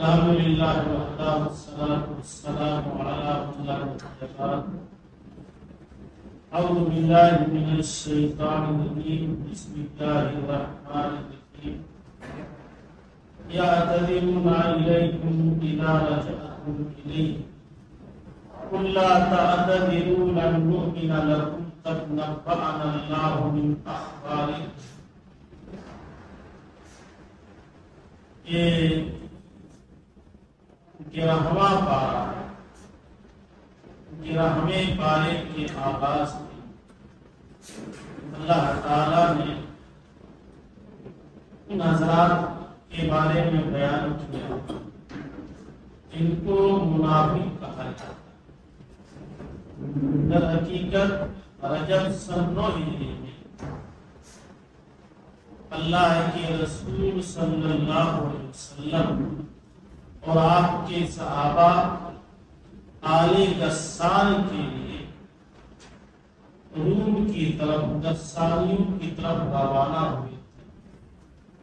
الحمد للہ وحدہ والصلاة والسلام علی من لا نبی بعد. اعوذ باللہ من الشیطان الرجیم. بسم اللہ الرحمن الرحیم. یعتذرون الیکم اذا رجعتم الیہم قل لا تعتذروا لن نؤمن لکم قد نبأنا اللہ من اخبارکم. یہ 11واں پارہ 11ویں پارے کے آغاز میں اللہ تعالیٰ نے ان حضرات کے بارے میں بیان کیا جن کو منافق کہا جاتا ہے. در حقیقت رجب سن 9 ہجری میں اللہ کے رسول صلی اللہ علیہ وسلم اور آپ کے صحابہ آل غسان کے لیے روم کی طرف غسانیوں کی طرف روانہ ہوئے تھے،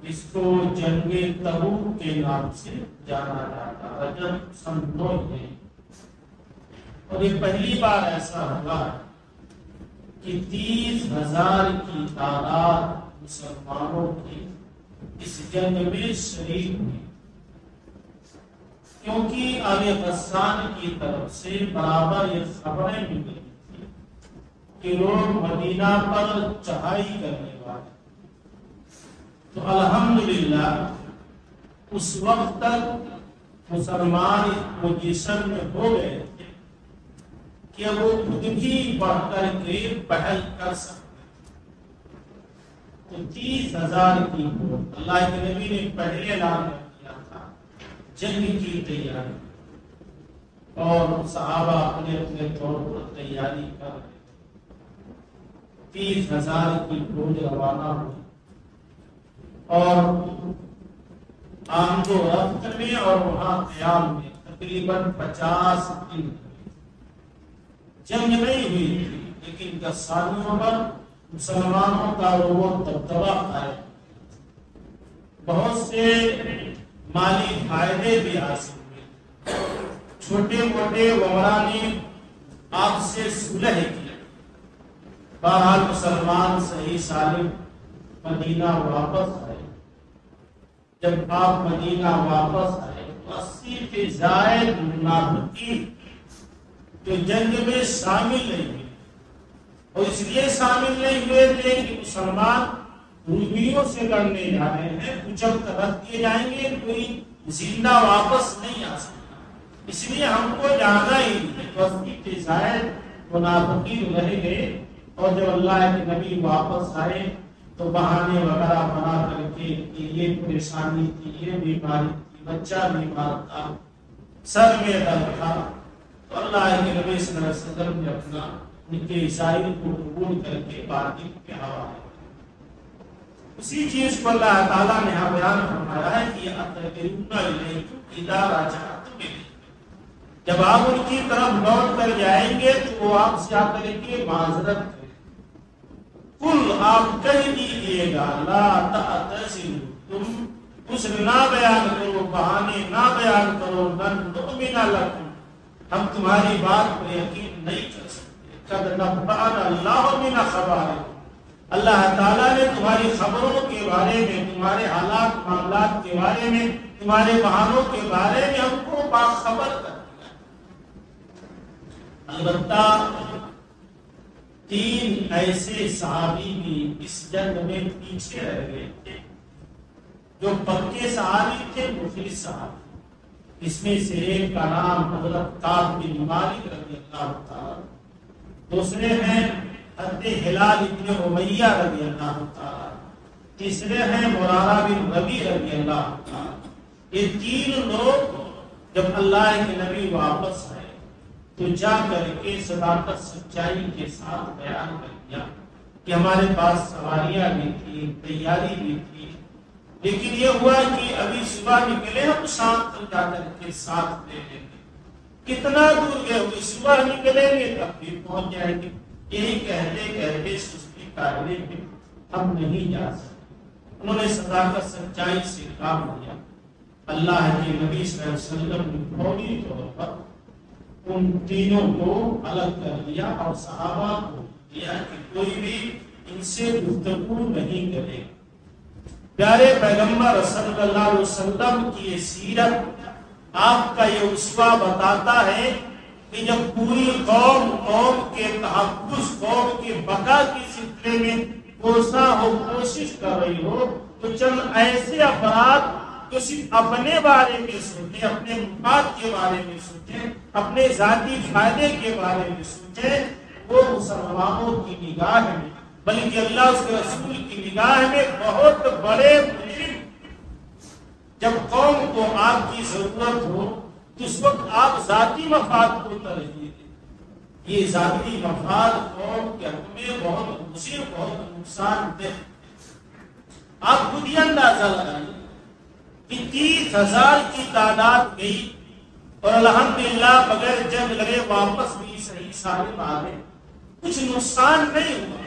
جس کو جنگ تبوک کے نام سے جانا جاتا. رجب سن 9 ہے اور یہ پہلی بار ایسا ہوا کہ 30,000 کی تعداد مسلمانوں کی اس جنگ میں شریک ہوئی، کیونکہ آل غسان کی طرف سے برابر یہ خبریں مل رہی تھی کہ لوگ مدینہ پر چڑھائی کرنے والے. تو الحمدللہ اس وقت تک مسلمان اس پوزیشن میں ہو گئے تھے کہ وہ خود بھی بڑھ کر کے پہل کر سکتے. تو 30,000 کی اللہ کے نبی نے پہلے اعلان کیا تھا جنگ کی تیاری، اور صحابہ اپنے اپنے طور پر تیاری کر رہے تھے. 30,000 کی فوج روانہ ہوئی اور آمد و رفت میں اور وہاں قیام میں تقریباً 50 دن جنگ نہیں ہوئی تھی، لیکن غسانیوں پر مسلمانوں کا وہ دبدبا ہے. بہت سے مالی فائدے بھی حاصل ہوئے. چھوٹے موٹے ومرا نے آپ سے صلح کی. بہرحال مسلمان صحیح سالم مدینہ واپس آئے. جب آپ مدینہ واپس آئے تو 80 سے زائد منافقین جو جنگ میں شامل نہیں ہوئے، اور اس لیے شامل نہیں ہوئے تھے کہ مسلمان رومیوں سے لڑنے جا رہے ہیں، کچل کر رکھ دیے جائیں گے، کوئی زندہ واپس نہیں آ سکتا، اس لیے ہم کو جانا ہی نہیں. 80 سے زائد منافقین رہ گئے. اور جب اللہ کے نبی واپس آئے تو بہانے وغیرہ بنا کر کے یہ پریشانی تھی، یہ بیماری تھی، بچہ بیمار تھا، سر میں درد تھا، تو اللہ کے نبی صلی اللہ علیہ وسلم نے اپنا ان کے عیسائی کو قبول کر کے باطل کے حوالے. اسی چیز کو اللہ تعالیٰ نے یہاں بیان فرمایا ہے کہ اذا رجعتم الیہم، جب آپ ان کی طرف لوٹ کر جائیں گے تو وہ آپ سے آ کر کے معذرت کریں. قل آپ کہہ دیجیے گا لا تعتذروا، تم عذر نہ بیان کرو، بہانے نہ بیان کرو، لن نؤمن لکم، ہم تمہاری بات پر یقین نہیں کر سکتے. قد نبأنا اللہ من اخبارکم، اللہ تعالیٰ نے تمہاری خبروں کے بارے میں، تمہارے حالات معاملات کے بارے میں، تمہارے بہانوں کے بارے میں ہم کو باخبر کر دیا. البتہ 3 ایسے صحابی بھی اس جنگ میں پیچھے رہ گئے تھے جو پکے صحابی تھے، مخلص صحابی. اس میں سے ایک کا نام حضرت کعب بن مالک رضی اللہ تعالیٰ، دوسرے ہیں حضرت ہلال ابن امیہ رضی اللہ تعالیٰ، تیسرے ہیں مرارہ بن ربیع رضی اللہ تعالیٰ. یہ 3 لوگ جب اللہ کے نبی واپس آئے تو جا کر کے صداقت سچائی کے ساتھ بیان کر دیا کہ ہمارے پاس سواریاں بھی تھی، تیاری بھی تھی، لیکن یہ ہوا کہ ابھی صبح نکلے ہم شام تک جا کر کے ساتھ لے لیں گے. کتنا دور گئے ہوئے، صبح نکلیں گے تب بھی پہنچ جائیں گے. یہی کہتے کہتے سستی کارنے میں ہم نہیں جا سکتے. انہوں نے صداقت سچائی سے کام لیا. اللہ کے نبی صلی اللہ علیہ وسلم نے فوری طور پر ان تینوں کو الگ کر دیا اور صحابہ کو دیا کہ کوئی بھی ان سے گفتگو نہیں کرے. پیارے پیغمبر صلی اللہ علیہ وسلم کی یہ سیرت، آپ کا یہ اسوہ بتاتا ہے کہ جب پوری قوم کے تحفظ، قوم کے بقا کے سلسلے میں کوشش کر رہی ہو، تو چند ایسے افراد جو صرف اپنے بارے میں سوچیں، اپنے مفاد کے بارے میں سوچیں، اپنے ذاتی فائدے کے بارے میں سوچیں، وہ مسلمانوں کی نگاہ میں بلکہ اللہ اس کے رسول کی نگاہ میں بہت بڑے مجرم. جب قوم کو آپ کی ضرورت ہو تو اس وقت آپ ذاتی مفاد کو ترجیح دیں. یہ ذاتی مفاد قوم کے حق میں بہت مضر، بہت نقصان دہ. آپ خود ہی اندازہ لگائیں کہ 30,000 کی تعداد گئی اور الحمدللہ بغیر جنگ لڑے واپس بھی صحیح سالم آ گئے، کچھ نقصان نہیں ہوا.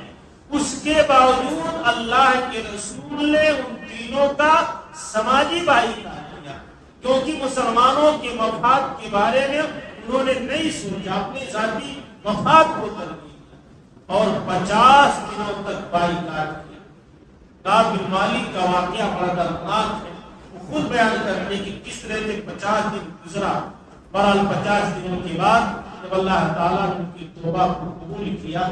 اس کے باوجود اللہ کے رسول نے ان تینوں کا سماجی بھائی کیا، کیونکہ مسلمانوں کے مفاد کے بارے میں انہوں نے نہیں سوچا، اپنے ذاتی مفاد کو ترجیح دیا اور 50 دنوں تک بائیکاٹ کیا. کعب بن مالک کا واقعہ بڑا دردناک ہے، وہ خود بیان کرتے کہ کس طرح سے 50 دن گزرا. بہرحال 50 دنوں کے بعد جب اللہ تعالیٰ نے ان کی توبہ کو قبول کیا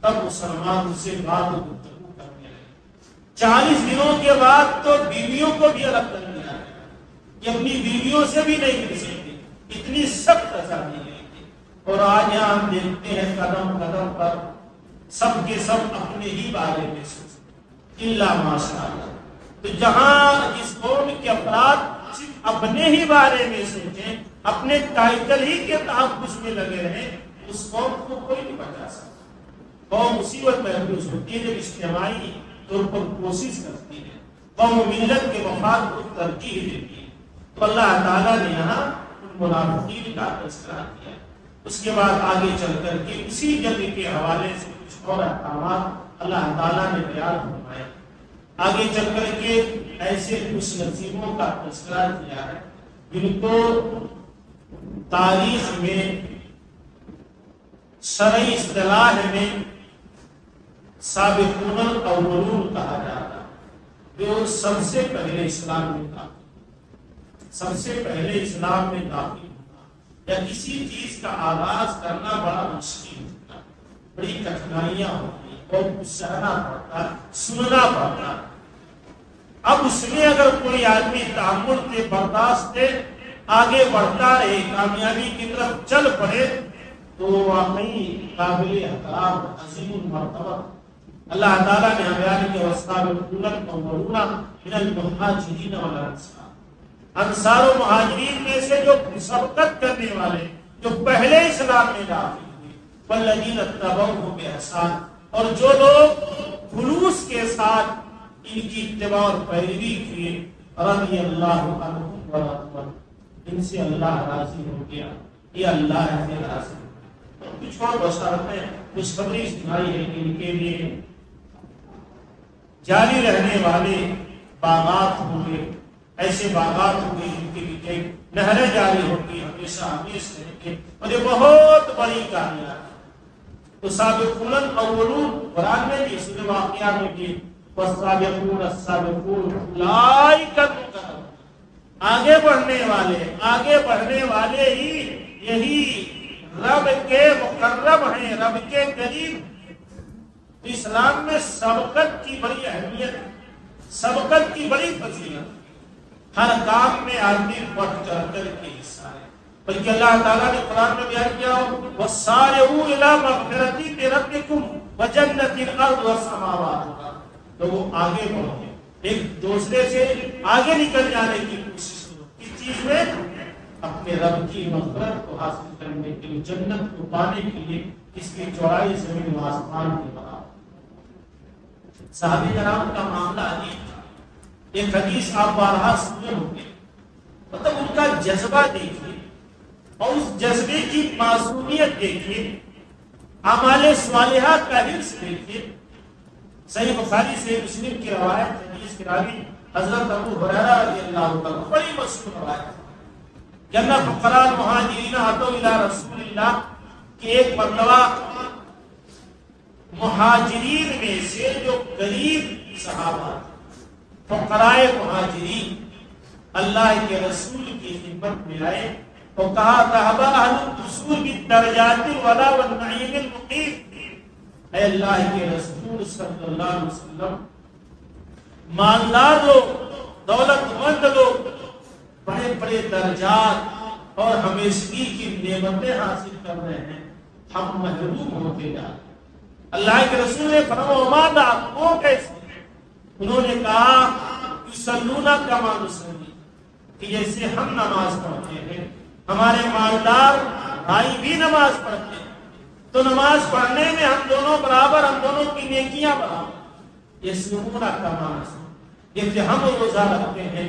تب مسلمان ان سے بات و گفتگو کرنے لگے. 40 دنوں کے بعد تو بیویوں کو بھی الگ کر دیا کہ اپنی بیویوں سے بھی نہیں مل سکتے، اتنی سخت آزادی نہیں تھی. اور آج یہاں ہم دیکھتے ہیں قدم قدم پر سب کے سب اپنے ہی بارے میں سوچتے الا ماشاء اللہ. تو جہاں جس قوم کے افراد صرف اپنے ہی بارے میں سوچیں، اپنے ٹائٹل ہی کے تحفظ میں لگے رہیں، اس قوم کو کوئی نہیں بچا سکتا. قوم مصیبت محسوس ہوتی ہے جب اجتماعی طور پر کوشش کرتی ہے، قوم ملت کے مفاد کو ترجیح دیتی ہے. تو اللہ تعالیٰ نے یہاں ان منافقین کا تذکرہ کیا. اس کے بعد آگے چل کر کے اسی جنگ کے حوالے سے کچھ اور احکامات اللہ تعالیٰ نے بیان فرمائے. آگے چل کر کے ایسے خوش نصیبوں کا تذکرہ کیا ہے جن کو تاریخ میں، شرعی اصطلاح میں سابقون الاولون کہا جاتا ہے، جو سب سے پہلے اسلام میں داخل، سب سے پہلے اسلام میں داخل ہونا یا کسی چیز کا آغاز کرنا بڑا مشکل ہوتا ہے، بڑی کٹھنائیاں ہوتی ہیں، اور کچھ سہنا پڑتا، سننا پڑتا. اب اس میں اگر کوئی آدمی تحمل سے، برداشت سے آگے بڑھتا رہے، کامیابی کی طرف چل پڑے، تو واقعی قابل احترام، عظیم المرتبہ. اللہ تعالیٰ نے بیان کیا والسابقون الاولون من المہاجرین والانصار. انصار و مہاجرین میں سے جو سبقت کرنے والے، جو پہلے اسلام میں داخل ہوئے، والذین اتبعوہ بإحسان، اور جو لوگ خلوص کے ساتھ ان کی اتباع اور پیروی کیے، رضی اللہ عنہم ورضوا، ان سے اللہ راضی ہو گیا، یہ اللہ سے راضی. کچھ اور بشارتیں خوشخبری سنائی ہے کہ ان کے لیے جاری رہنے والے باغات ہوں گے، ایسے باغات ہوں گے جن کے لیے نہریں جاری ہوگی، ہمیشہ ہمیشہ رہیں گے، اور یہ بہت بڑی کامیابی. تو سابقون الاولون قرآن میں بھی، سورہ واقعہ میں بھی، والسابقون السابقون اولئک المقربون، آگے بڑھنے والے ہی یہی رب کے مقرب ہیں، رب کے قریب. اسلام میں سبقت کی بڑی اہمیت، سبقت کی بڑی فضیلت. ہر کام میں آدمی بڑھ چڑھ کر کے حصہ ہے، بلکہ اللہ تعالیٰ نے قرآن میں بیان کیا وَسَارِعُوا إِلَىٰ مَغْفِرَةٍ مِّن رَّبِّكُمْ وَجَنَّةٍ عَرْضُهَا السَّمَاوَاتُ وَالْأَرْضُ. تو وہ آگے بڑھو، ایک دوسرے سے آگے نکل جانے کی کوشش کرو. کس چیز میں؟ اپنے رب کی مغفرت کو حاصل کرنے کے لیے، جنت کو پانے کے لیے. اس کی چوڑائی زمین و آسمان کے برابر. صحابہ کرام کا معاملہ عجیب تھا. ایک حدیث آپ بارہا سنے ہوں گے، مطلب ان کا جذبہ دیکھیے اور اس جذبے کی معصومیت دیکھیے، اعمال صالحہ کا حرص دیکھیے. صحیح بخاری سے مسلم کی روایت، حدیث کے راوی حضرت ابو ہریرہ رضی اللہ عنہ، بڑی مشہور روایت کہ ان فقراء المہاجرین اتوا الی رسول اللہ کہ ایک مرتبہ مہاجرین میں سے جو غریب صحابہ فقراء مہاجرین اللہ کے رسول کی خدمت میں آئے تو کہا ذهب اهل الدثور بالدرجات الولا والنعیم المقیم، اے اللہ کے رسول صلی اللہ علیہ وسلم، مالدار لوگ، دولت مند لوگ بڑے بڑے درجات اور ہمیشگی کی نعمتیں حاصل کر رہے ہیں، ہم محروم ہوتے جا رہے ہیں۔ اللہ کے رسول نے فرمایا وما ذاک، وہ کیسے؟ انہوں نے کہا یصلون کما نصلی، کہ جیسے ہم نماز پڑھتے ہیں، ہمارے مالدار بھائی بھی نماز پڑھتے ہیں، تو نماز پڑھنے میں ہم دونوں برابر، ہم دونوں کی نیکیاں برابر۔ یصومون کما نصلی، جیسے ہم روزہ رکھتے ہیں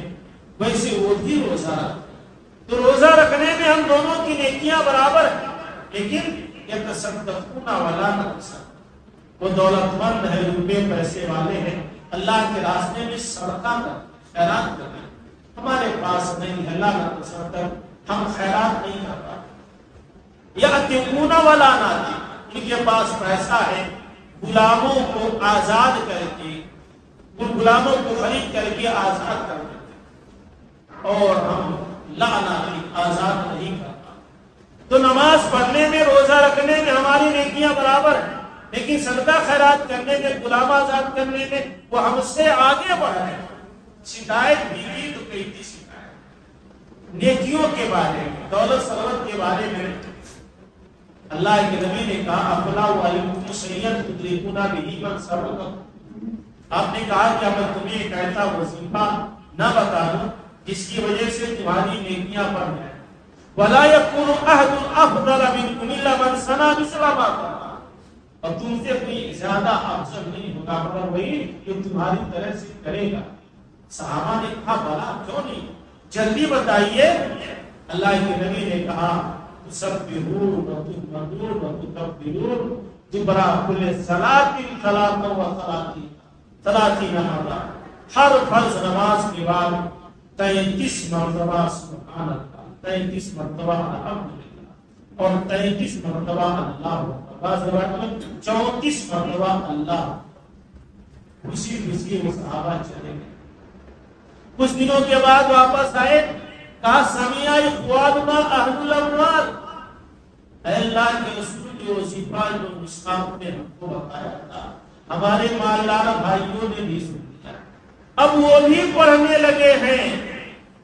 ویسے وہ بھی روزہ رکھتے ہیں، تو روزہ رکھنے میں ہم دونوں کی نیکیاں برابر ہیں، لیکن یتصدقون ولا نتصدق، وہ دولت مند ہے، روپے پیسے والے ہیں، اللہ کے راستے میں صدقہ کر خیرات کر رہے ہیں، ہمارے پاس نہیں ہے، اللہ کا تصدق، ہم خیرات نہیں کر پاتے۔ یأتون ولا ناتی، ان کے پاس پیسہ ہے، غلاموں کو آزاد کر کے، ان غلاموں کو خرید کر کے آزاد کر دیتے، اور ہم لا ناتی، آزاد نہیں کرتا۔ تو نماز پڑھنے میں، روزہ رکھنے میں ہماری نیکیاں برابر ہیں، لیکن صدقہ خیرات کرنے میں، غلام آزاد کرنے میں وہ ہم سے آگے بڑھ رہے ہیں۔ شکایت بھی کی تو کئی تھی شکایت نیکیوں کے بارے میں، دولت ثروت کے بارے میں۔ اللہ کے نبی نے کہا افلا وعلیکم شیئا تدرکون به من سبقکم، آپ نے کہا کیا میں تمہیں ایک ایسا وظیفہ نہ بتا دوں جس کی وجہ سے تمہاری نیکیاں بڑھ جائیں؟ ولا يكون احد افضل منكم الا من صنع مثل ما صنع، اور تم سے کوئی زیادہ افضل نہیں ہوگا مگر وہی جو تمہاری طرح سے کرے گا۔ صحابہ نے کہا بلا کیوں نہیں، جلدی بتائیے۔ اللہ کے نبی نے کہا تسبحون وتحمدون وتکبرون دبر كل صلاۃ ثلاثین مرہ، ہر فرض نماز کے بعد 33 مرتبہ سبحان اللہ، 33 مرتبہ الحمدللہ، اور 33 مرتبہ اللہ اکبر، بعض روایت میں 34 مرتبہ اللہ۔ خوشی خوشی وہ صحابہ چلے گئے۔ کچھ دنوں کے بعد واپس آئے، کہا سمعنا اخواننا اہل الاموال، اے اللہ کے رسول جو وظیفہ جو مصحف نے ہم کو بتایا تھا ہمارے مالدار بھائیوں نے بھی سن لیا، اب وہ بھی پڑھنے لگے ہیں،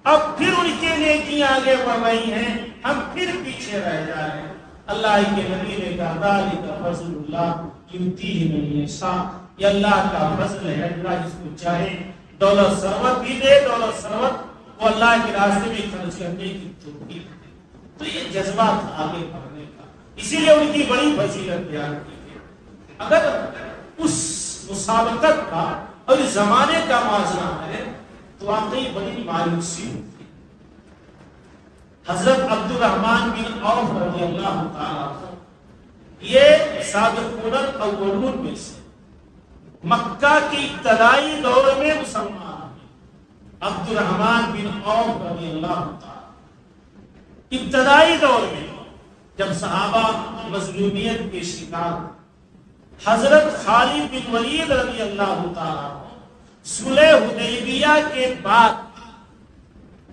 اب پھر ان کے نیکیاں آگے بڑھ رہی ہیں، ہم پھر پیچھے رہ جا رہے ہیں۔ اللہ کے نبی نے کہا ذالک فضل اللہ یؤتیہ من یشاء، یہ اللہ کا فضل ہے، اللہ جس کو چاہے دولت ثروت بھی دے، دولت ثروت وہ اللہ کے راستے میں خرچ کرنے کی توفیق دے۔ تو یہ جذبہ تھا آگے بڑھنے کا، اسی لیے ان کی بڑی فضیلت بیان کی ہے۔ اگر اس مسابقت کا اور اس زمانے کا موازنہ ہے تو واقعی بڑی مایوسی ہوتی ہے۔ حضرت عبد الرحمن بن عوف رضی اللہ تعالیٰ عنہ، یہ سابقون الاولون میں سے مکہ کی ابتدائی دور میں مسلمان ہیں۔ عبد الرحمن بن عوف رضی اللہ تعالی ابتدائی دور میں جب صحابہ مظلومیت کے شکار، حضرت خالد بن ولید رضی اللہ تعالی صلح حدیبیہ کے بعد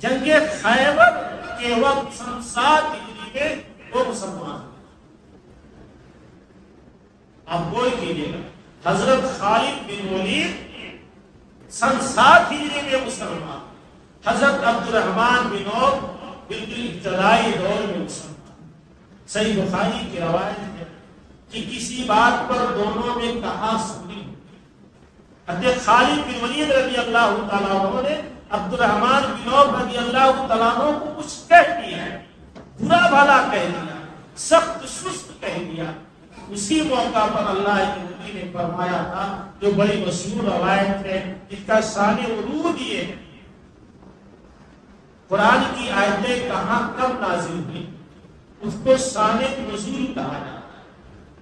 جنگ خیبر کے وقت سن 7 ہجری میں وہ مسلمان ہیں۔ آپ گوئی کیجیے گا، حضرت خالد بن ولید سن 7 ہجری میں مسلمان، حضرت عبد الرحمن بن عوف بالکل ابتدائی دور میں مسلمان۔ صحیح بخاری کی روایت ہے کہ کسی بات پر دونوں میں کہا سنی، حضرت خالد بن ولید رضی اللہ تعالیٰ عنہ نے عبد الرحمن بن عوف رضی اللہ تعالیٰ عنہ کو کچھ کہہ دیا ہے، برا بھلا کہہ دیا، سخت سست کہہ دیا۔ اسی موقع پر اللہ کے نبی نے فرمایا تھا، جو بڑی مشہور روایت ہے جس کا شان ورود یہ ہے، قرآن کی آیتیں کہاں کب نازل ہوئی اس کو شان نزول کہا جاتا ہے،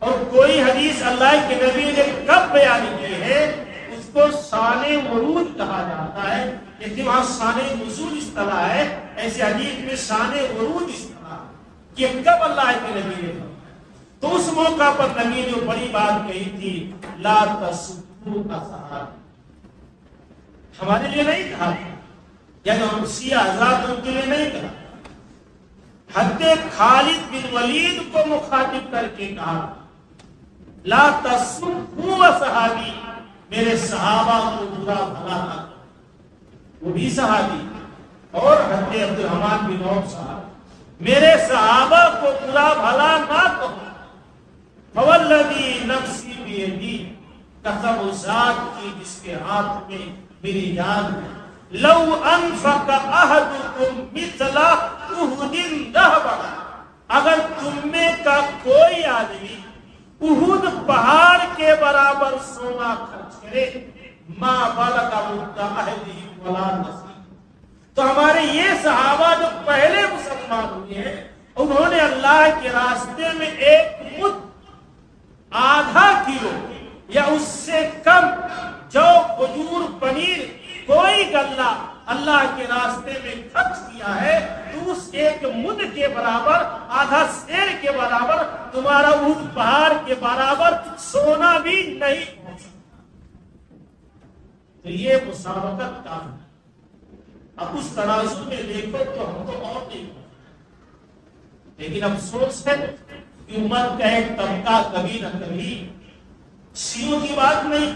اور کوئی حدیث اللہ کے نبی نے کب بیان کی ہے اس کو شان ورود کہا جاتا ہے، لیکن وہاں شان نزول اس طرح ہے، ایسے حدیث میں شان ورود اس طرح کہ کب اللہ کے نبی نے فرمایا، تو اس موقع پر نبی نے بڑی بات کہی تھی، لا تسبوا اصحابی، ہمارے لیے نہیں کہا تھا، یعنی ہم شیعہ حضرات ان کے لیے نہیں کہا، حضرت خالد بن ولید کو مخاطب کر کے کہا، لا تسبوا اصحابی، میرے صحابہ کو برا بھلا نہ کرو، وہ بھی صحابی، اور حضرت عبد الرحمن بن عوف صاحب، میرے صحابہ کو برا بھلا نہ کرو، فوالذی نفسی بیدی، قسم ذات کی جس کے ہاتھ میں میری جان ہے، لو انفق احدکم مثل احد ذهبا، اگر تم میں کا کوئی آدمی احد پہاڑ کے برابر سونا خرچ کرے، ما بلغ مد احدہم ولا نصیب، تو ہمارے یہ صحابہ جو پہلے مسلمان ہوئے ہیں، انہوں نے اللہ کے راستے میں ایک مد، آدھا کلو یا اس سے کم جو کھجور، پنیر، کوئی غلہ اللہ کے راستے میں خرچ کیا ہے، تو اس ایک مد کے برابر، آدھا سیر کے برابر، تمہارا اس پہاڑ کے برابر سونا بھی نہیں ہو سکتا۔ تو یہ مسابقت کا ہے۔ اب اس تناظر میں دیکھو تو ہم تو اور نہیں ہو، لیکن افسوس ہے کہ امت کا ایک طبقہ کبھی نہ کبھی، شیعوں کی بات نہیں،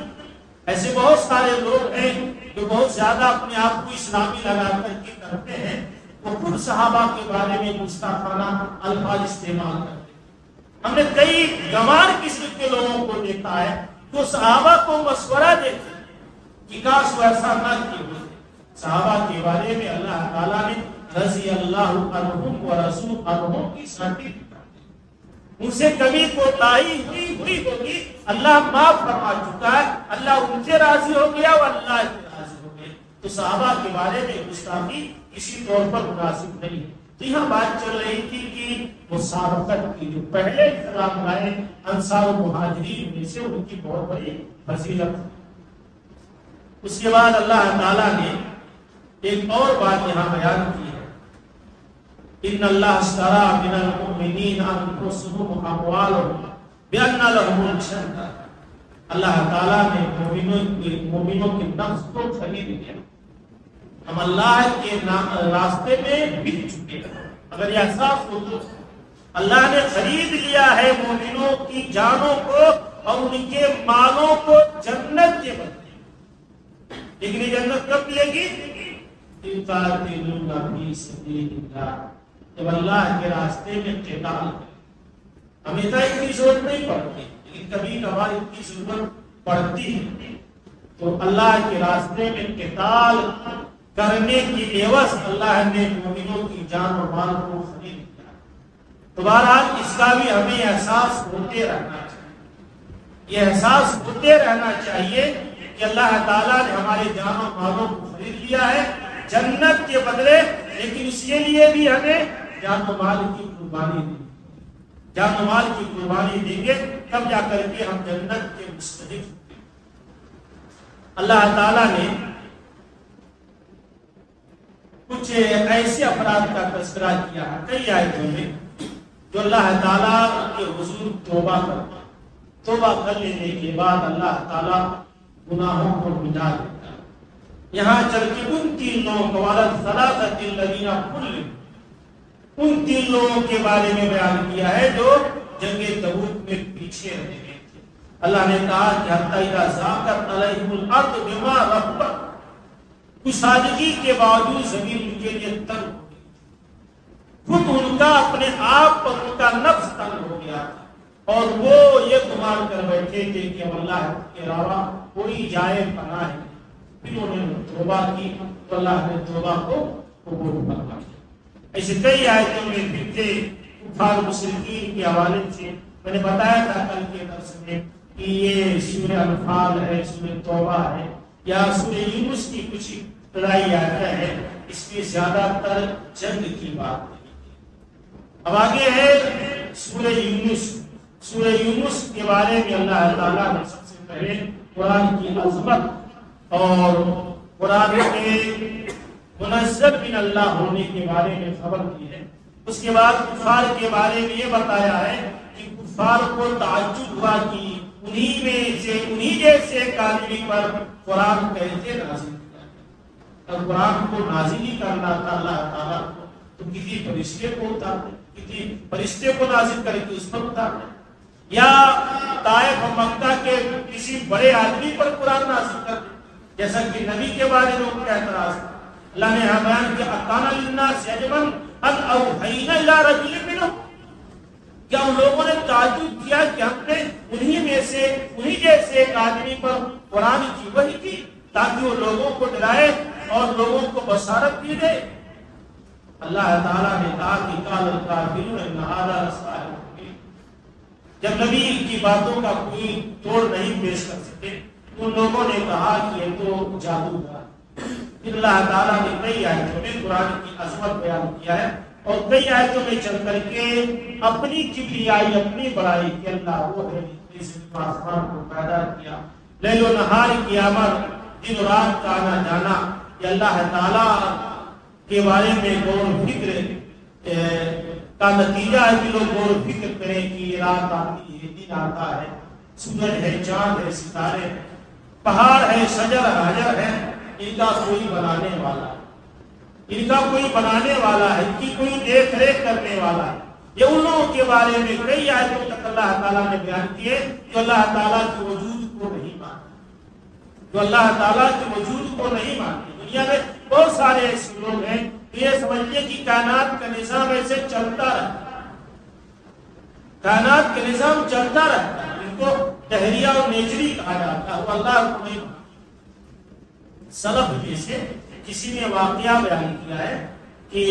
ایسے بہت سارے لوگ ہیں جو بہت زیادہ اپنے آپ کو اسلامی لگا کر کے کرتے ہیں، وہ خود صحابہ کے بارے میں گستاخانہ الفاظ استعمال کرتے ہیں۔ ہم نے کئی گوار قسم کے لوگوں کو دیکھا ہے جو صحابہ کو مشورہ دیتے ہیں کہ کاش وہ ایسا نہ کیے ہوتے۔ صحابہ کے بارے میں اللہ تعالیٰ نے رضی اللہ عنہم و رضوا عنہم کی سرٹیفکیٹ، ان سے کبھی کوتاہی ہوئی ہوگی، اللہ معاف فرما چکا ہے، اللہ ان سے راضی ہو گیا اور اللہ سے راضی ہو گئے۔ تو صحابہ کے بارے میں گستاخی کسی طور پر مناسب نہیں ہے۔ تو یہاں بات چل رہی تھی کہ مسابقت کی، جو پہلے اسلام لائے انصار و مہاجرین میں سے ان کی بہت بڑی فضیلت۔ اس کے بعد اللہ تعالیٰ نے ایک اور بات یہاں بیان کی ہے، ان اللہ اشترى من المؤمنین انفسهم واموالهم بان لهم الجنہ، اللہ تعالیٰ نے مومنوں کے نفس کو خرید لیا۔ ہم اللہ کے راستے میں بک چکے ہیں، اگر یہ احساس ہو تو اللہ نے خرید لیا ہے مومنوں کی جانوں کو اور ان کے مالوں کو جنت کے بدلے، لیکن یہ جنت کب ملے گی؟ تقاتلون فی سبیل اللہ، جب اللہ کے راستے میں قتال ہے۔ ہمیشہ اس کی ضرورت نہیں پڑتی، لیکن کبھی کبھار اس کی ضرورت پڑتی ہے، تو اللہ کے راستے میں قتال کرنے کی عوض اللہ نے مومنوں کی جان اور مال کو خرید لیا۔ تو بہرحال اس کا بھی ہمیں احساس ہوتے رہنا چاہیے، یہ احساس ہوتے رہنا چاہیے کہ اللہ تعالیٰ نے ہمارے جان اور مالوں کو خرید لیا ہے جنت کے بدلے، لیکن اس کے لیے بھی ہمیں جان و مال کی قربانی دیں، جان و مال کی قربانی دیں گے تب جا کر کے ہم جنت کے مستحق ہوں گے۔ اللہ تعالیٰ نے کچھ ایسے افراد کا تذکرہ کیا ہے کئی آیتوں میں، جو اللہ تعالیٰ کے حضور توبہ کر لینے کے بعد اللہ تعالیٰ گناہوں کو مٹا دیتا ہے۔ یہاں چل کے ان 3 لوگوں کو والثلاثۃ الذین خلفوا، ان 3 لوگوں کے بارے میں بیان کیا ہے جو جنگ تبوک میں پیچھے رہ گئے تھے۔ اللہ نے کہا کہ حتی اذا ضاقت علیہم الارض بما رحبت، کشادگی کے باوجود زمین ان کے لیے تنگ ہو گئی، خود ان کا اپنے آپ پر ان کا نفس تنگ ہو گیا تھا، اور وہ یہ گمان کر بیٹھے تھے کہ اللہ کے علاوہ کوئی جائے پناہ ہے۔ پھر انہوں نے توبہ کی تو اللہ نے توبہ کو قبول فرما لیا۔ ایسے کئی آیتوں میں پھر کفار مشرکین کے حوالے سے میں نے بتایا تھا کل کے درس میں کہ یہ سورہ انفال ہے، سورہ توبہ ہے، یا سورہ یونس کی کچھ ابتدائی آیتیں ہیں، اس میں زیادہ تر جنگ کی بات ہے۔ اب آگے ہے سورہ یونس۔ سورہ یونس کے بارے میں اللہ تعالیٰ نے سب سے پہلے قرآن کی عظمت اور قرآن کے منزل من اللہ ہونے کے بارے میں خبر کی ہے۔ اس کے بعد کفار کے بارے میں یہ بتایا ہے کہ کفار کو تعجب ہوا کہ انہی جیسے ایک آدمی پر قرآن کیسے نازل کیا، اور قرآن کو نازل ہی کرنا تھا اللہ تعالیٰ کو، تو کسی فرشتے کو اتارتے، کسی فرشتے کو نازل کر کے اس پر اتارتے، یا طائف و مکہ کے کسی بڑے آدمی پر قرآن نازل کرتے، جیسا کہ نبی کے بارے میں ان کا اعتراض ہے۔ اللہ نے یہاں بیان کیا اکانا للناس عجبا ان اوحینا الی رجل منہم، کیا ان لوگوں نے تعجب کیا کہ ہم نے انہی جیسے ایک آدمی پر قرآن کی وحی کی تاکہ وہ لوگوں کو ڈرائے اور لوگوں کو بشارت دی دے۔ اللہ تعالیٰ نے کہا کہ قال الکافرون ان ھذا لساحر مبین، جب نبی کی باتوں کا کوئی توڑ نہیں پیش کر سکے ان لوگوں نے کہا کہ یہ تو جادوگر ہے۔ پھر اللہ تعالیٰ نے کئی آیتوں میں قرآن کی عظمت بیان کیا ہے اور کئی آیتوں میں چل کر کے اپنی کبریائی، اپنی بڑائی کہ اللہ وہ ہے جس نے آسمان کو پیدا کیا، لیل و نہار کی آمد، دن و رات کا آنا جانا، یہ اللہ تعالیٰ کے بارے میں غور و فکر کا نتیجہ ہے کہ لوگ غور و فکر کریں کہ یہ رات آتی ہے، دن آتا ہے، سورج ہے، چاند ہے، ستارے ہیں، پہاڑ ہے، شجر حجر ہے، ان کا کوئی بنانے والا ہے، ان کا کوئی بنانے والا ہے، ان کی کوئی دیکھ ریکھ کرنے والا ہے۔ یہ ان لوگوں کے بارے میں کئی آیتوں تک اللہ تعالیٰ نے بیان کیے جو اللہ تعالیٰ کے وجود کو نہیں مانتے، جو اللہ تعالیٰ کے وجود کو نہیں مانتے۔ دنیا میں بہت سارے ایسے لوگ ہیں کہ یہ سمجھتے کہ کائنات کا نظام ایسے چلتا رہتا ہے، کائنات کا نظام چلتا رہتا ہے، ان کو دہریہ اور نیچری کہا جاتا ہے، وہ اللہ کو نہیں مانتے۔ سلف میں سے کسی نے واقعہ بیان کیا ہے کہ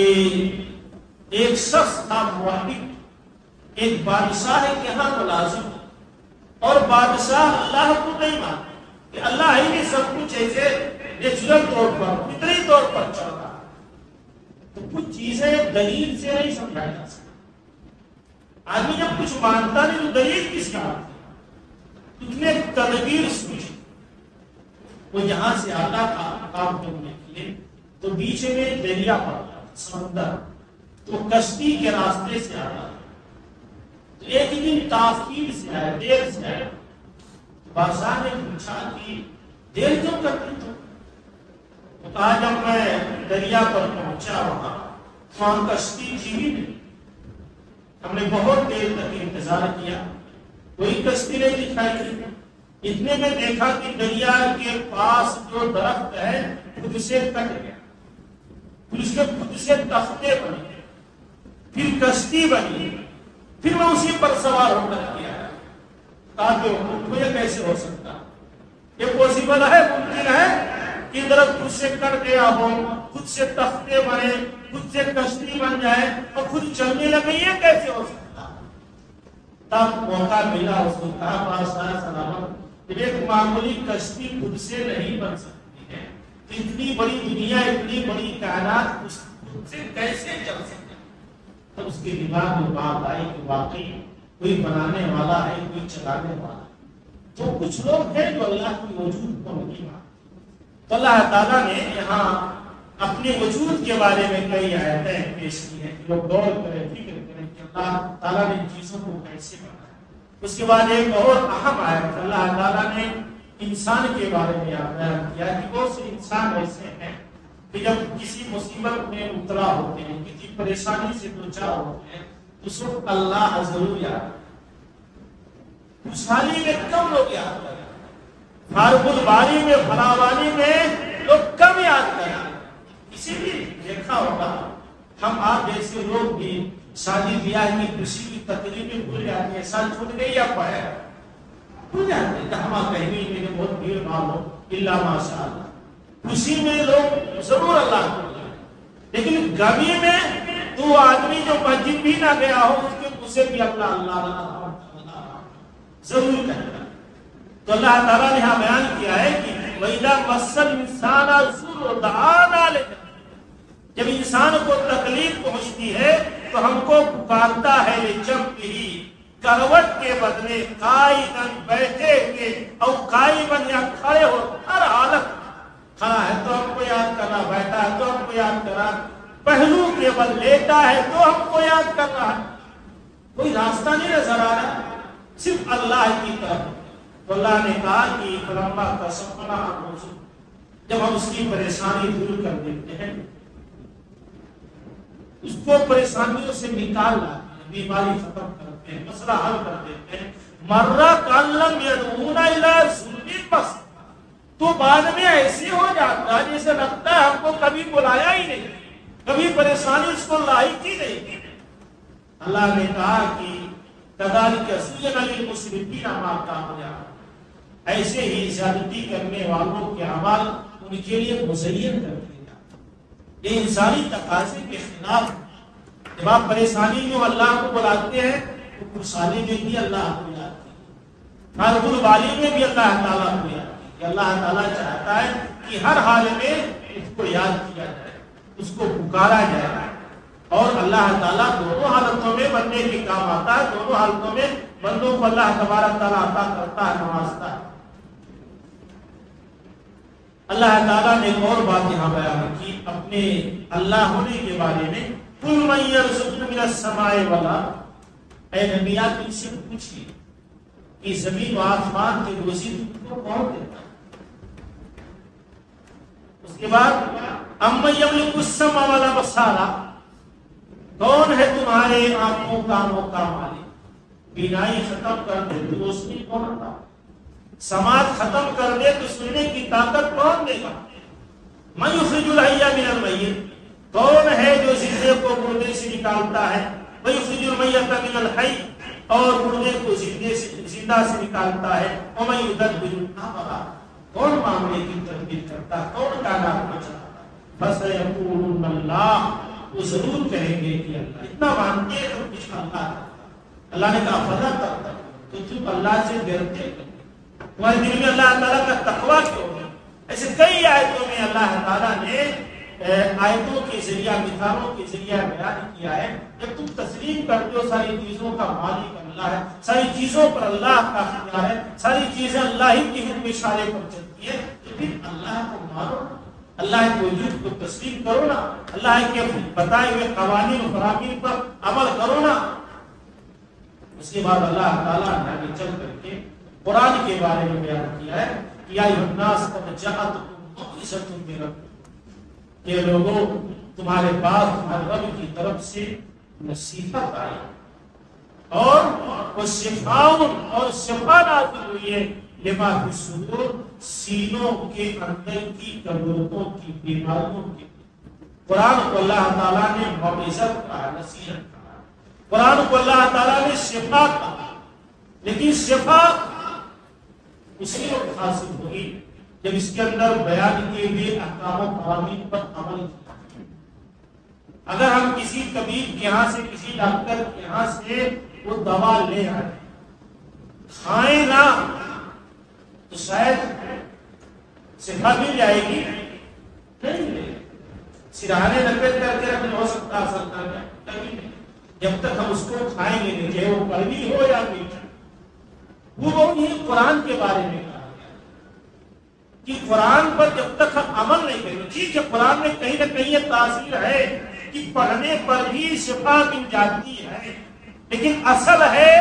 ایک شخص تھا موحد، ایک بادشاہ کے یہاں ملازم، اور بادشاہ اللہ کو نہیں مانتا کہ اللہ ہی نے سب کچھ ایسے نیچرل طور پر، فطری طور پر چل رہا ہے، تو کچھ چیزیں دلیل سے نہیں سمجھائی جا سکتی۔ آدمی جب کچھ مانتا نہیں تو دلیل کس کا آتی؟ اس نے تدبیر سوچی، وہ جہاں سے آتا تھا کام کرنے کے لیے تو بیچ میں دریا پڑتا، سمندر، تو کشتی کے راستے سے آتا تھا، تو ایک دن تاخیر سے آیا، دیر سے آیا، بادشاہ نے پوچھا کہ دیر کیوں کرتے تھے؟ تو کہا جب میں دریا پر پہنچا وہاں کشتی تھی ہی نہیں، ہم نے بہت دیر تک انتظار کیا، کوئی کشتی نہیں دکھائی دی، اتنے میں دیکھا کہ دریا کے پاس جو درخت ہے خود سے کٹ گیا، پھر اس کے خود سے تختے بنے، پھر کشتی بنی، پھر میں اسی پر سوار ہو کر گیا۔ کہا کہ یہ کیسے ہو سکتا، یہ پوسیبل ہے، ممکن ہے کہ درخت خود سے کٹ گیا ہو، خود سے تختے بنے، خود سے کشتی بن جائے اور خود چلنے لگے، یہ کیسے ہو سکتا؟ تب موقع ملا، اس کو کہا بادشاہ سلامت، ایک معمولی کشتی خود سے نہیں بن سکتی ہے، اتنی بڑی دنیا، اتنی بڑی کائنات خود سے کیسے چل سکتی؟ تو اس کے دماغ میں بات آئی کہ واقعی کوئی بنانے والا ہے، کوئی چلانے والا ہے۔ تو کچھ لوگ ہیں جو اللہ کے وجود کو نہیں مانتے، تو اللہ تعالیٰ نے یہاں اپنے وجود کے بارے میں کئی آیتیں پیش کی ہیں کہ لوگ غور کریں، فکر کریں کہ اللہ تعالیٰ نے چیزوں کو کیسے بنایا۔ اس کے بعد ایک اور اہم آیت اللہ تعالیٰ نے انسان کے بارے میں بیان کیا کہ بہت سے انسان ایسے ہیں کہ جب کسی مصیبت میں مبتلا ہوتے ہیں، کسی پریشانی سے دوچار ہوتے ہیں، اس وقت اللہ ضرور یاد، خوشحالی میں کم لوگ یاد کریں، فارغ الباری میں، فراوانی میں لوگ کم یاد کریں۔ اسی لیے دیکھا ہوگا ہم آپ جیسے لوگ بھی شادی بیاہ کی خوشی کی تقریبیں بھول جاتے ہیں، سال چھوٹ گئی یا پڑھے بھول جاتے ہیں، جہاں کہیں میرے بہت بھیڑ بھاڑ ہو، اللہ ماشاء اللہ، خوشی میں لوگ ضرور اللہ کو بلائیں، لیکن غمی میں تو آدمی جو مسجد بھی نہ گیا ہو اس کے اسے بھی اللہ اللہ اللہ ضرور کہتا۔ تو اللہ تعالیٰ نے یہاں بیان کیا ہے کہ وَإِذَا مَسَّ الْإِنسَانَ الضُّرُّ دَعَانَا لِجَنبِهِ، جب انسان کو تکلیف پہنچتی ہے تو ہم کو پکارتا ہے لِجَنبِهِ، کروٹ کے بدلے، قائداً بیٹھے ہوئے، او قائماً یا کھڑے ہو، ہر حالت کھڑا ہے تو ہم کو یاد کر رہا، بیٹھا ہے تو ہم کو یاد کر رہا، پہلو کے بل لیٹا ہے تو ہم کو یاد کر رہا ہے. کوئی راستہ نہیں نظر آ رہا، صرف اللہ کی طرف. تو اللہ نے کہا کہ فلما کشفنا عنہ، جب ہم اس کی پریشانی دور کر دیتے ہیں، اس کو پریشانیوں سے نکال لاتے ہیں، بیماری ختم کرتے ہیں، مسئلہ حل کر دیتے ہیں. مرہ کالم یدعونا الی ظلم بس، تو بعد میں ایسے ہو جاتا ہے جیسے لگتا ہے ہم کو کبھی بلایا ہی نہیں، کبھی پریشانی اس کو لاحق ہی نہیں. اللہ نے کہا کہ کذالک زین للمسرفین ما کانوا یعملون، ایسے ہی زیادتی کرنے والوں کے اعمال ان کے لیے مزین کر دیے جاتے ہیں. یہ انسانی تقاضے کے خلاف. جب آپ پریشانی میں اللہ کو بلاتے ہیں تو خوشحالی میں بھی اللہ کو یاد کیجیے، ہر غربالی میں بھی اللہ تعالیٰ کو یاد کیجیے. اللہ تعالیٰ چاہتا ہے کہ ہر حال میں اس کو یاد کیا جائے، اس کو پکارا جائے. اور اللہ تعالیٰ دونوں حالتوں میں بندے کے کام آتا ہے، دونوں حالتوں میں بندوں کو اللہ تبارک تعالیٰ عطا کرتا ہے، نوازتا ہے. اللہ تعالیٰ نے ایک اور بات یہاں بیان کی اپنے اللہ ہونے کے بارے میں. قُلْ مَن يَرْزُقُكُم مِّنَ السَّمَاءِ وَالْأَرْضِ، اے نبی آپ ان سے پوچھیے کہ زمین و آسمان کی روزی تم کو کون دیتا ہے. اس کے بعد أَمَّن يَمْلِكُ السَّمْعَ وَالْأَبْصَارَ، کون ہے تمہارے آنکھوں کانوں کا مالک. بینائی ختم کر دے تو روشنی کون تھا، سماعت ختم کر دے تو سننے کی طاقت کون دے گا. من یخرج الحی من المیت، کون ہے جو زندے کو مردے سے نکالتا ہے. ویخرج المیت من الحی، اور مردے کو زندہ سے نکالتا ہے. ومن یدبر الامر، کون معاملے کی تدبیر کرتا ہے، کون کائنات کو چلاتا ہے. فسیقولون اللہ، وہ ضرور کہیں گے کہ اللہ. اتنا مانتے ہیں تو کچھ اللہ. اللہ نے کہا فلا کرتا تو تم اللہ سے ڈرتے، تمہارے دل میں اللہ تعالیٰ کا تقویٰ کیوں ہے. ایسے کئی آیتوں میں اللہ تعالیٰ نے آیتوں کے ذریعہ، مثالوں کے ذریعہ بیان کیا ہے. جب تم تسلیم کرتے ہو ساری چیزوں کا مالک اللہ ہے، ساری چیزوں پر اللہ کا اختیار ہے، ساری چیزیں اللہ ہی کی حکم اشارے پر چلتی ہے، تو پھر اللہ کو مانو، اللہ کے وجود کو تسلیم کرو نا، اللہ کے بتائے ہوئے قوانین و فرامین پر عمل کرو نا. اس کے بعد اللہ تعالیٰ نے آگے چل کر کے قرآن کے بارے میں بیان کیا ہے کہ یا ایھا الناس قد جاءتکم موعظۃ من ربکم، کہ لوگوں تمہارے پاس تمہارے رب کی طرف سے نصیحت آئی اور وہ شفاء اور شفا نازل ہوئی ہے لما فی الصدور، سینوں کے اندر کی کمزوریوں کی بیماریوں کی. قرآن کو اللہ تعالیٰ نے موعظت کہا، نصیحت کہا. قرآن کو اللہ تعالیٰ نے شفا کہا. لیکن شفا اسی وقت حاصل ہوگی جب اس کے اندر بیان کیے ہوئے احکام و قوانین پر عمل کیا. اگر ہم کسی طبیب کے یہاں سے، کسی ڈاکٹر کے یہاں سے وہ دوا لے آئے، کھائیں نہ تو شاید شفا مل جائے گی، نہیں سرہانے نقل کر کے رکھنا ہو سکتا اثر کر کے، جب تک ہم اس کو کھائیں گے نہیں، چاہے وہ کڑوی ہو یا میٹھی. وہ یہ قرآن کے بارے میں کہا گیا کہ قرآن پر جب تک ہم عمل نہیں کریں گے. ٹھیک ہے قرآن میں کہیں نہ کہیں یہ تاثیر ہے کہ پڑھنے پر بھی شفا مل جاتی ہے، لیکن اصل ہے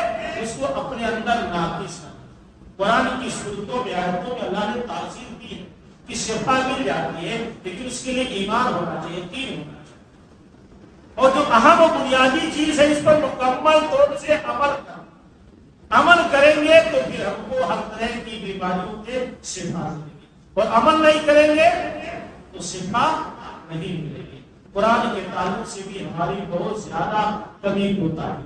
اس کو اپنے اندر نافذ کرنا. قرآن کی صورتوں میں، آیتوں میں اللہ نے تاثیر دی ہے کہ شفا مل جاتی ہے، لیکن اس کے لیے ایمان ہونا چاہیے، یقین ہونا چاہیے. اور جو اہم و بنیادی چیز ہے اس پر مکمل طور سے عمل کریں گے تو پھر ہم کو ہر طرح کی بیماریوں سے شفا ملے گی، اور عمل نہیں کریں گے تو شفا نہیں ملے گی. قرآن کے تعلق سے بھی ہماری بہت زیادہ کمی ہوتا ہے.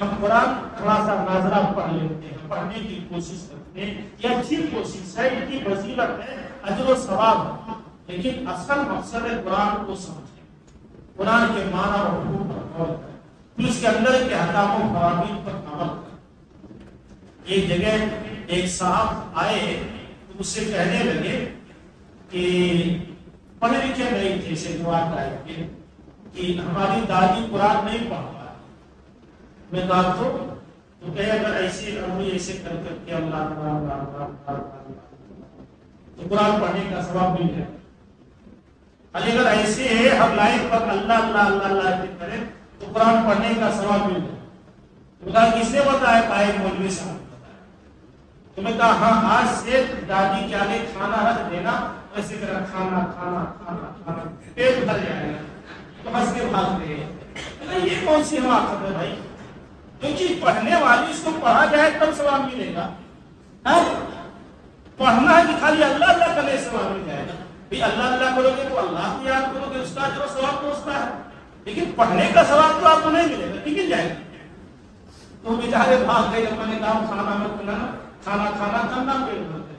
ہم قرآن تھوڑا سا ناظرہ پڑھ لیتے ہیں، پڑھنے کی کوشش کرتے ہیں، یہ اچھی کوشش ہے، ان کی فضیلت ہے، اجر و ثواب ہے، لیکن اصل مقصد ہے قرآن کو سمجھیں، قرآن کے معنی اور حقوق پر غور کریں، پھر اس کے اندر کے احکام و قوانین پر عمل کریں. ایک جگہ ایک صاحب آئے تو اس سے کہنے لگے کہ پڑھے لکھے نہیں تھے، سے دعا کرائے کہ ہماری دادی قرآن نہیں پڑھ پا. میں کہا تو کہ اگر ایسے ایسے کر کر کے اللہ تو قرآن پڑھنے کا ثواب مل جائے. اگر ایسے ہم لائن پر اللہ اللہ اللہ اللہ کریں تو قرآن پڑھنے کا ثواب مل جائے. خدا کس نے بتایا؟ پائے مولوی صاحب بتایا. تو میں کہا ہاں آج سے دادی کے آگے کھانا رکھ دینا، ایسے کرا کھانا کھانا کھانا کھانا پیٹ بھر جائے گا. تو ہنس کے بھاگتے ہیں. یہ کون سی حماقت ہے بھائی؟ جو چیز پڑھنے والی اس کو پڑھا جائے تب ثواب ملے گا. پڑھنا ہے کہ خالی اللہ اللہ کرنے ثواب مل جائے گا. اللہ اللہ کرو گے تو اللہ کو یاد کرو گے، اس کا جو ثواب تو اس کا ہے، لیکن پڑھنے کا ثواب تو آپ کو نہیں ملے گا. مل جائے گا. تو بیچارے بھاگ گئے. جب میں نے کہا کھانا مت کھلانا، کھانا کھانا کرنا پیٹ بھرتے.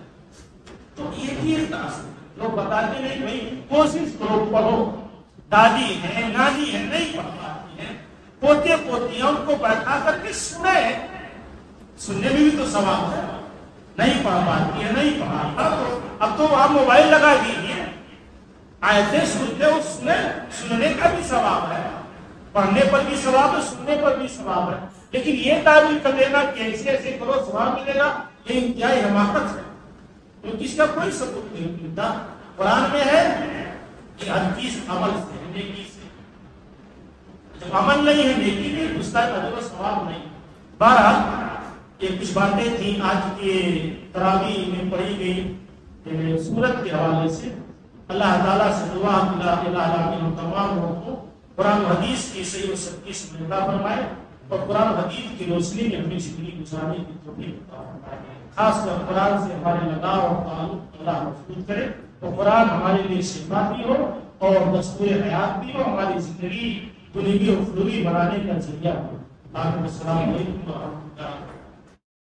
تو یہ تاثر لوگ بتاتے نہیں بھائی کوشش کرو پڑھو. دادی ہے نانی ہے نہیں پڑھ پاتی ہے، پوتے پوتی ہیں ان کو بیٹھا کر کے سنے. سننے میں بھی تو ثواب ہے. نہیں پڑھ پاتی ہے نہیں پڑھا تو اب تو آپ موبائل لگا دیجیے، آیتیں سنتے ہو، سننے کا بھی ثواب ہے، پڑھنے پر بھی ثواب ہے، سننے پر بھی ثواب ہے. لیکن یہ تعبیر کر دینا کہ ایسے ایسے کرو ثواب ملے گا، یہ انتہائی حماقت ہے، کیونکہ اس کا کوئی ثبوت نہیں ملتا. قرآن میں ہے کہ ہر چیز عمل سے ہے، نیکی سے. جب عمل نہیں ہے نیکی نہیں، اس کا اجر و ثواب نہیں. بہرحال یہ کچھ باتیں تھیں آج کے تراویح میں پڑھی گئی سورت کے حوالے سے. اللہ تعالیٰ سے دعا کہ تمام لوگوں کو قرآن و حدیث کی صحیح و سچی سمجھتا فرمائے اور قرآن و حدیث کی روشنی میں اپنی زندگی گزارنے کی توفیق عطا فرمائے. خاص کر قرآن سے ہمارے لگاؤ اور تعلق اللہ محفوظ کرے. تو قرآن ہمارے لیے شفا بھی ہو اور دستور حیات بھی ہو، ہماری زندگی دنیوی و اخروی بنانے کا ذریعہ ہو. السلام علیکم و رحمۃ اللہ.